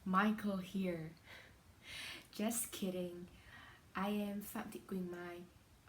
Michael here. Just kidding. I am Phạm Thị Quỳnh Mai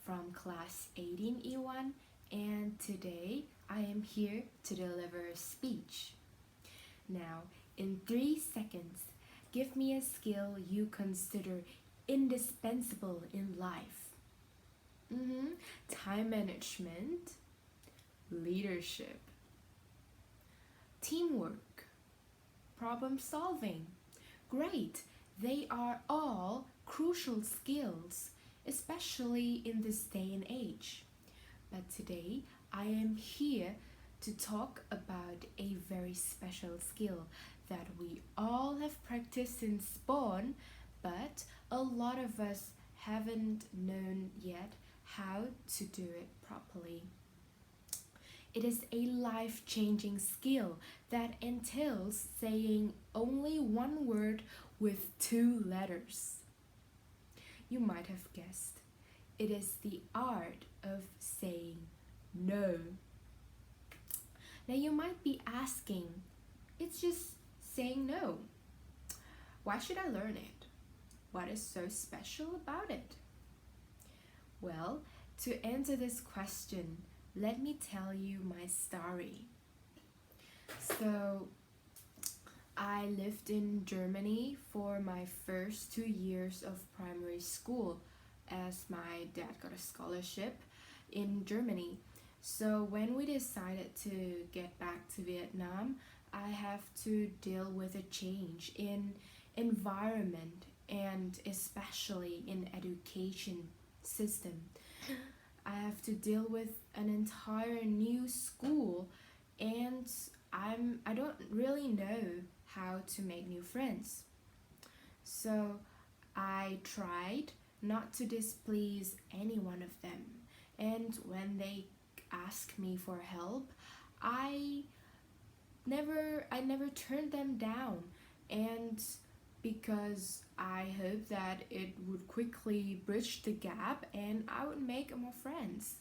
from class 18E1 and today I am here to deliver a speech. Now, in 3 seconds, give me a skill you consider indispensable in life. Time management, leadership, teamwork, problem solving. Great! They are all crucial skills, especially in this day and age. But today I am here to talk about a very special skill that we all have practiced since born, but a lot of us haven't known yet how to do it properly. It is a life-changing skill that entails saying only one word with 2 letters. You might have guessed. It is the art of saying no. Now you might be asking, it's just saying no. Why should I learn it? What is so special about it? Well, to answer this question, let me tell you my story. So, I lived in Germany for my first 2 years of primary school as my dad got a scholarship in Germany. So when we decided to get back to Vietnam, I have to deal with a change in environment and especially in education system. I have to deal with an entire new school and I don't really know how to make new friends. So I tried not to displease any one of them. And when they asked me for help, I never turned them down. And because I hoped that it would quickly bridge the gap and I would make more friends.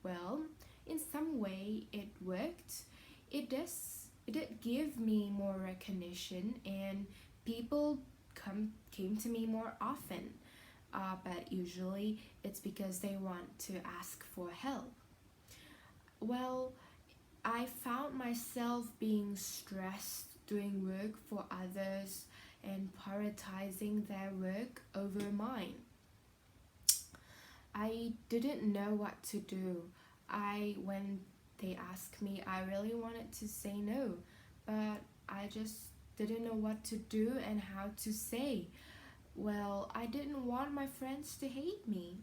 Well, in some way it worked. It did give me more recognition and people came to me more often. But usually it's because they want to ask for help. Well, I found myself being stressed doing work for others and prioritizing their work over mine. I didn't know what to do. When they asked me, I really wanted to say no, but I just didn't know what to do and how to say. Well, I didn't want my friends to hate me.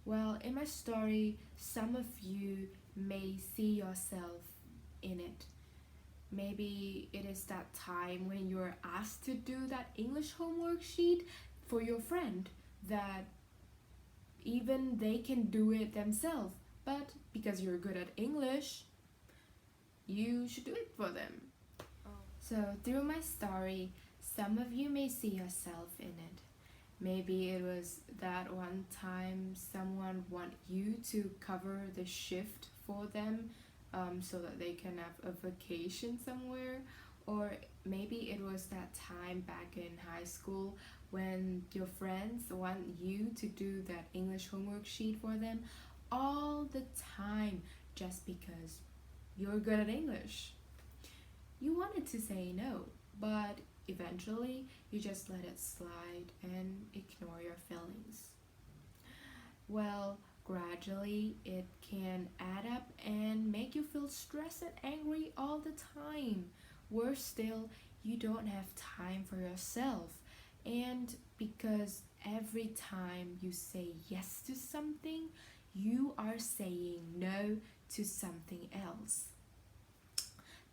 Well, in my story, some of you may see yourself in it. Maybe it is that time when you're asked to do that English homework sheet for your friend that even they can do it themselves, but because you're good at English, you should do it for them. So through my story, some of you may see yourself in it. Maybe it was that one time someone want you to cover the shift for them so that they can have a vacation somewhere. Or maybe it was that time back in high school when your friends want you to do that English homework sheet for them all the time just because you're good at English. You wanted to say no, but eventually you just let it slide and ignore your feelings. Well, gradually it can add up and make you feel stressed and angry all the time. Worse still, you don't have time for yourself. And because every time you say yes to something, you are saying no to something else.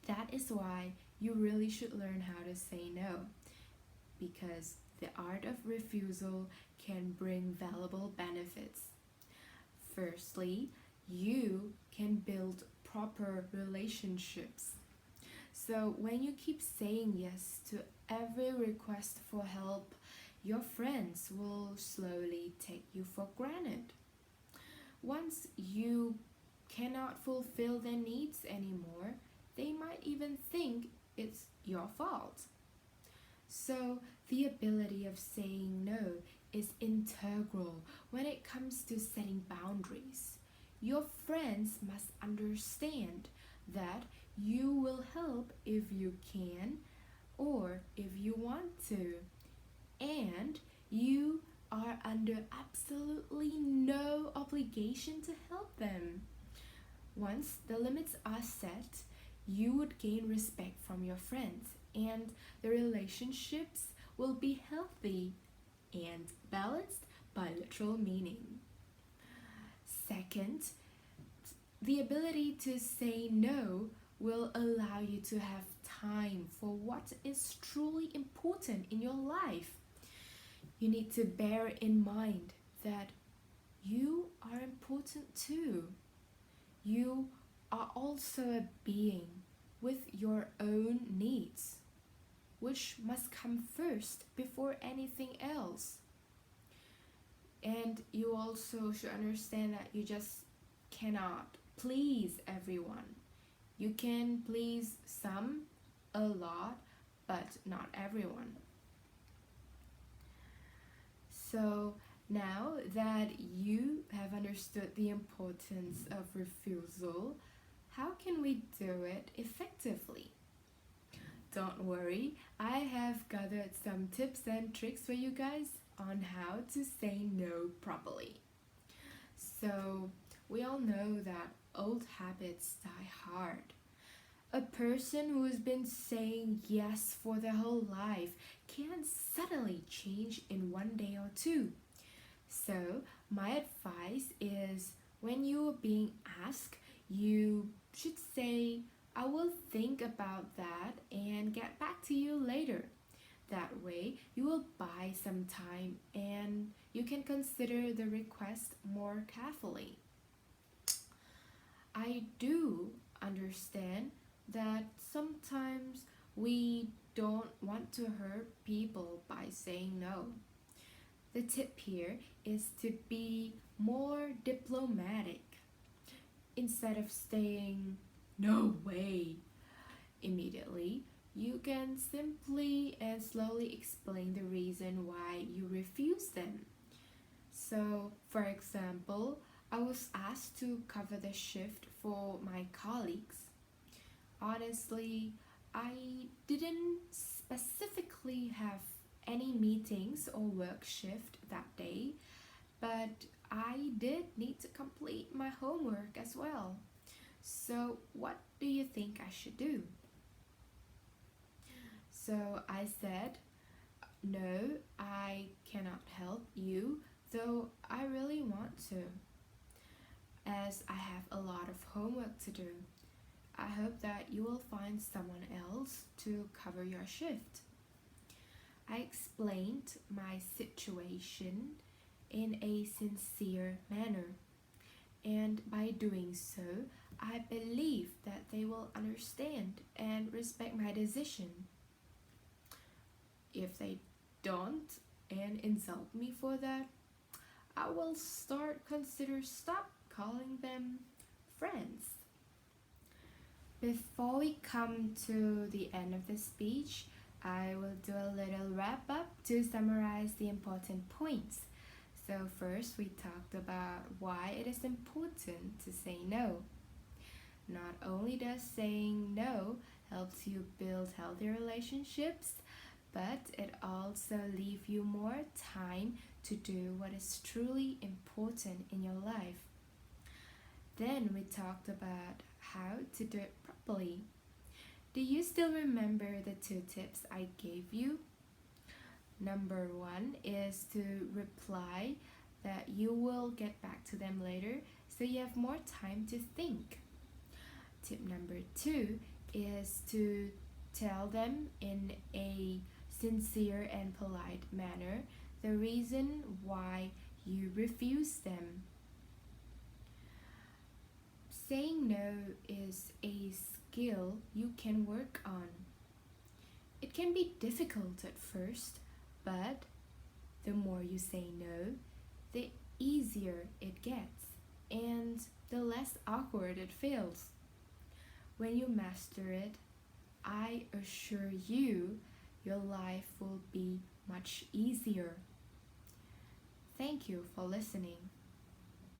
That is why you really should learn how to say no, because the art of refusal can bring valuable benefits. Firstly, you can build proper relationships. So when you keep saying yes to every request for help, your friends will slowly take you for granted. Once you cannot fulfill their needs anymore, they might even think it's your fault. So, the ability of saying no is integral when it comes to setting boundaries. Your friends must understand that you will help if you can or if you want to, and you are under absolutely no obligation to help them. Once the limits are set, you would gain respect from your friends, and the relationships will be healthy and balanced by literal meaning. Second, the ability to say no will allow you to have time for what is truly important in your life. You need to bear in mind that you are important too. You are also a being with your own needs, which must come first before anything else. And you also should understand that you just cannot please everyone. You can please some a lot, but not everyone. So now that you have understood the importance of refusal, how can we do it effectively? Don't worry, I have gathered some tips and tricks for you guys on how to say no properly. So, we all know that old habits die hard. A person who has been saying yes for their whole life can suddenly change in one day or two. So, my advice is when you are being asked, you should say, I will think about that and get back to you later. That way, you will buy some time and you can consider the request more carefully. I do understand that sometimes we don't want to hurt people by saying no. The tip here is to be more diplomatic. Instead of saying, no way, immediately, you can simply and slowly explain the reason why you refuse them. So, for example, I was asked to cover the shift for my colleagues. Honestly, I didn't specifically have any meetings or work shift that day, but I did need to complete my homework as well. So, what do you think I should do? So I said, no, I cannot help you, though I really want to, as I have a lot of homework to do. I hope that you will find someone else to cover your shift. I explained my situation in a sincere manner, and by doing so, I believe that they will understand and respect my decision. If they don't and insult me for that, I will stop calling them friends. Before we come to the end of the speech, I will do a little wrap up to summarize the important points. So first we talked about why it is important to say no. Not only does saying no helps you build healthy relationships, but it also leaves you more time to do what is truly important in your life. Then we talked about how to do it properly. Do you still remember the two tips I gave you? Number one is to reply that you will get back to them later so you have more time to think. Tip number two is to tell them in a sincere and polite manner the reason why you refuse them. Saying no is a skill you can work on. It can be difficult at first, but the more you say no, the easier it gets and the less awkward it feels. When you master it, I assure you your life will be much easier. Thank you for listening.